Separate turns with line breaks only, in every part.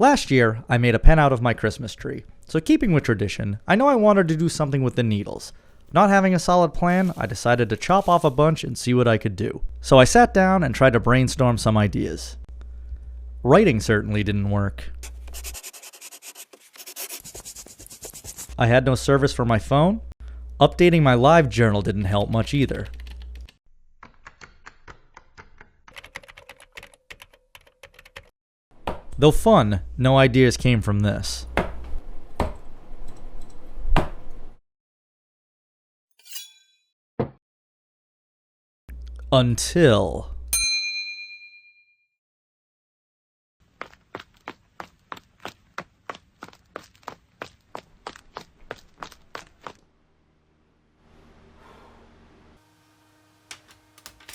Last year, I made a pen out of my Christmas tree. So keeping with tradition, I know I wanted to do something with the needles. Not having a solid plan, I decided to chop off a bunch and see what I could do. So I sat down and tried to brainstorm some ideas. Writing certainly didn't work. I had no service for my phone. Updating my live journal didn't help much either. Though fun, no ideas came from this. Until...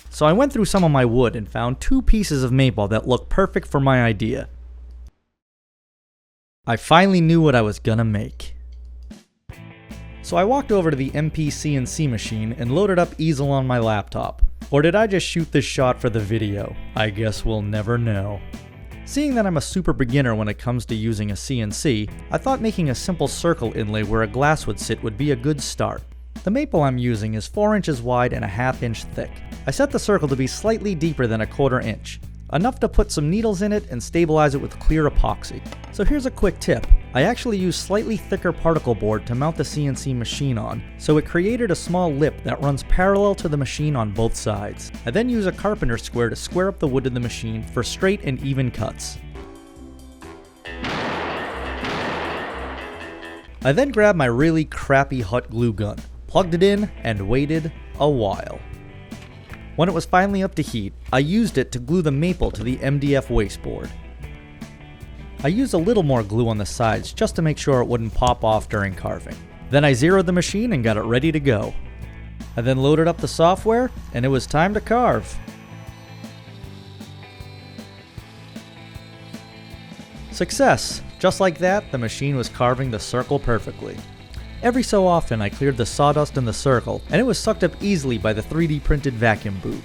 So I went through some of my wood and found 2 pieces of maple that looked perfect for my idea. I finally knew what I was gonna make. So I walked over to the CNC machine and loaded up easel on my laptop. Or did I just shoot this shot for the video? I guess we'll never know. Seeing that I'm a super beginner when it comes to using a CNC, I thought making a simple circle inlay where a glass would sit would be a good start. The maple I'm using is 4 inches wide and a ½ inch thick. I set the circle to be slightly deeper than a 1/4 inch, enough to put some needles in it and stabilize it with clear epoxy. So here's a quick tip. I actually used slightly thicker particle board to mount the CNC machine on, so it created a small lip that runs parallel to the machine on both sides. I then use a carpenter square to square up the wood in the machine for straight and even cuts. I then grabbed my really crappy hot glue gun, plugged it in, and waited a while. When it was finally up to heat, I used it to glue the maple to the MDF wasteboard. I used a little more glue on the sides just to make sure it wouldn't pop off during carving. Then I zeroed the machine and got it ready to go. I then loaded up the software, and it was time to carve. Success! Just like that, the machine was carving the circle perfectly. Every so often I cleared the sawdust in the circle, and it was sucked up easily by the 3D printed vacuum boot.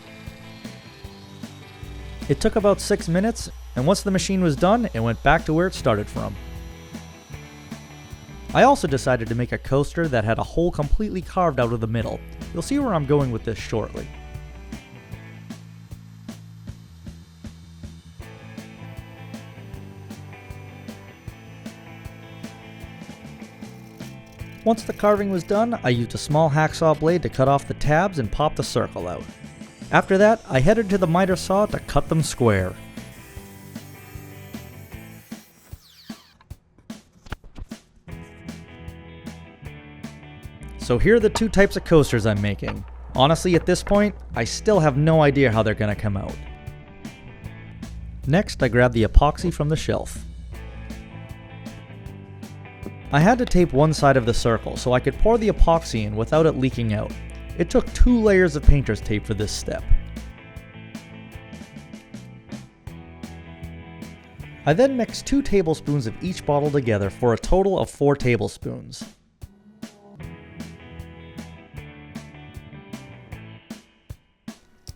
It took about 6 minutes, and once the machine was done, it went back to where it started from. I also decided to make a coaster that had a hole completely carved out of the middle. You'll see where I'm going with this shortly. Once the carving was done, I used a small hacksaw blade to cut off the tabs and pop the circle out. After that, I headed to the miter saw to cut them square. So here are the 2 types of coasters I'm making. Honestly, at this point, I still have no idea how they're gonna come out. Next, I grabbed the epoxy from the shelf. I had to tape one side of the circle so I could pour the epoxy in without it leaking out. It took 2 layers of painter's tape for this step. I then mixed 2 tablespoons of each bottle together for a total of 4 tablespoons.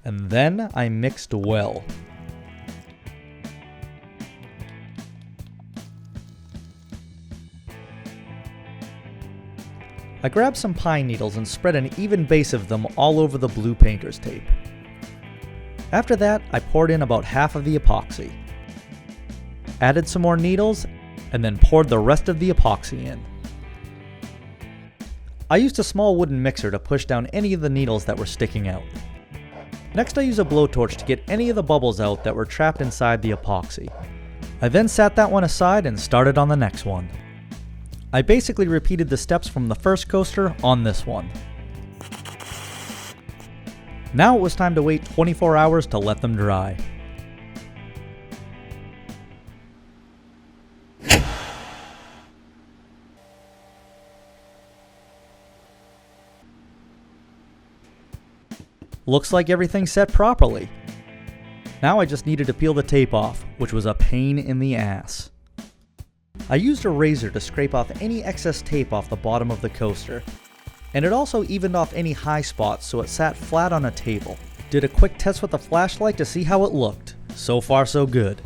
And then I mixed well. I grabbed some pine needles and spread an even base of them all over the blue painter's tape. After that, I poured in about half of the epoxy, added some more needles, and then poured the rest of the epoxy in. I used a small wooden mixer to push down any of the needles that were sticking out. Next, I used a blowtorch to get any of the bubbles out that were trapped inside the epoxy. I then set that one aside and started on the next one. I basically repeated the steps from the first coaster on this one. Now it was time to wait 24 hours to let them dry. Looks like everything's set properly. Now I just needed to peel the tape off, which was a pain in the ass. I used a razor to scrape off any excess tape off the bottom of the coaster, and it also evened off any high spots so it sat flat on a table. Did a quick test with a flashlight to see how it looked. So far so good.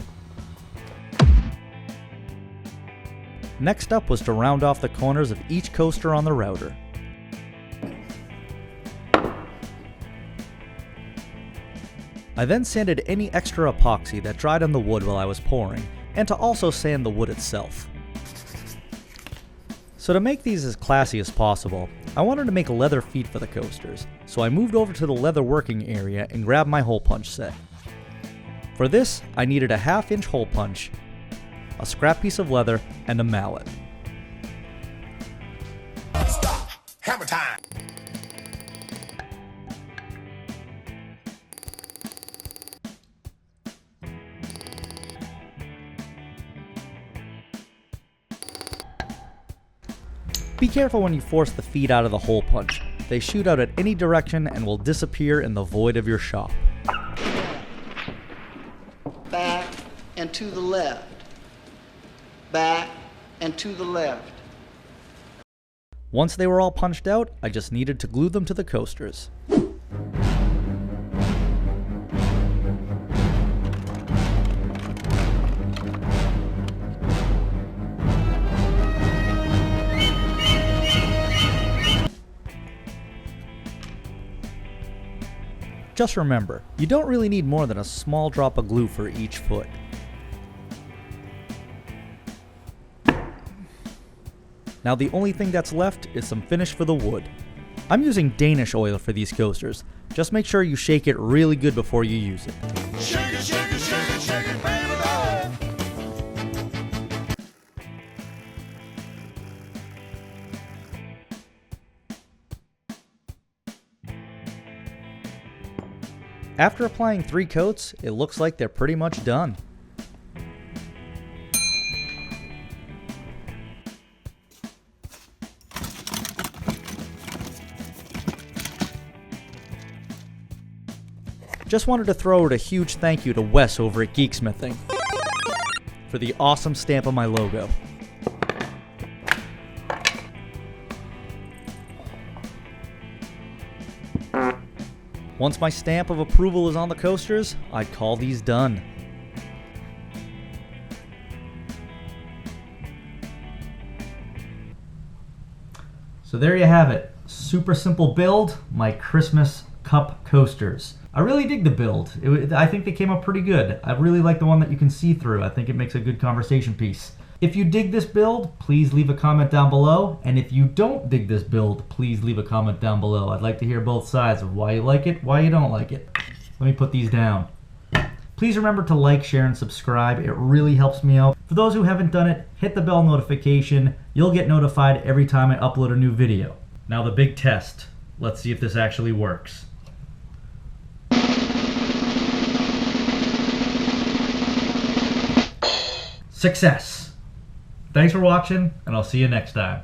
Next up was to round off the corners of each coaster on the router. I then sanded any extra epoxy that dried on the wood while I was pouring, and to also sand the wood itself. So to make these as classy as possible, I wanted to make leather feet for the coasters, so I moved over to the leather working area and grabbed my hole punch set. For this, I needed a 1/2-inch hole punch, a scrap piece of leather, and a mallet.
Stop! Hammer time!
Be careful when you force the feet out of the hole punch. They shoot out at any direction and will disappear in the void of your shop.
Back and to the left. Back and to the left.
Once they were all punched out, I just needed to glue them to the coasters. Just remember, you don't really need more than a small drop of glue for each foot. Now the only thing that's left is some finish for the wood. I'm using Danish oil for these coasters. Just make sure you shake it really good before you use it.
Shake it, shake it, shake it, shake it, baby, love.
After applying 3 coats, it looks like they're pretty much done. Just wanted to throw out a huge thank you to Wes over at Geeksmithing for the awesome stamp on my logo. Once my stamp of approval is on the coasters, I'd call these done. So there you have it. Super simple build, my Christmas cup coasters. I really dig the build. I think they came up pretty good. I really like the one that you can see through. I think it makes a good conversation piece. If you dig this build, please leave a comment down below. And if you don't dig this build, please leave a comment down below. I'd like to hear both sides of why you like it, why you don't like it. Let me put these down. Please remember to like, share, and subscribe. It really helps me out. For those who haven't done it, hit the bell notification. You'll get notified every time I upload a new video. Now the big test. Let's see if this actually works. Success! Thanks for watching, and I'll see you next time.